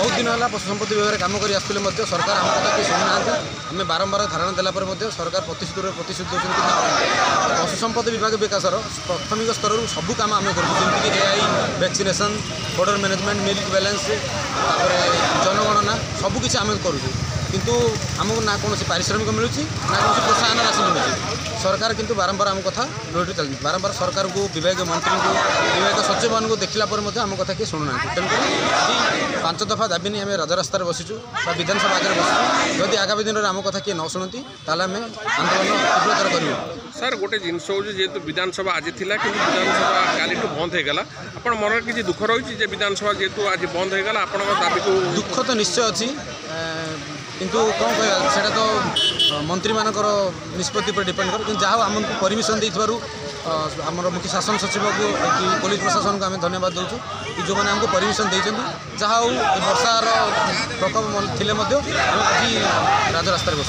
बहुत दिन है पशु संपत्ति विभाग काम कर आसुले सरकार आम कथा किए शुणुना आम बारंबार धारणा देला सरकार प्रतिश्रुत होती पशु संपद विभाग विकास प्राथमिक स्तर सबू कम आम करमती AI vaccination border management milk balance जनगणना सबकि आम करूँ किंतु आमको ना कौन पारिश्रमिक मिलूँ ना कौन प्रोत्साहन राशि मिलूँ सरकार किंतु बारंबार आम कथा लोटी चलती बारंबार सरकार को विभाग मंत्री को विभाग सचिव मान देखला आम कथा किए शुणुना तेणुक 5 दफा दाबी नहीं आम राजरास्त बसीचु विधानसभा आगे बसचु जदि आगामी दिन में आम कथा किए न शुणती आम आंदोलन तीव्रतर करूँ। सर गोटे जिनस हो जेहेतु विधानसभा आज थिला कि विधानसभा काली बंद होगा आपण मन किसी दुख रही विधानसभा जेहेतु आज बंद होगा आपण दाबी को दुख तो निश्चय अच्छी किंतु कौन कह तो मंत्री मानकर निष्पत्ति पर डिपेंड कर कि जहाँ आमको परमिशन देथिबारु आमर मुख्य शासन सचिव को पुलिस प्रशासन को आम धन्यवाद दूँ कि जो मैंने आमको परमिशन देते जहाँ वर्षार प्रकोप थिले आज राजरास्त बस।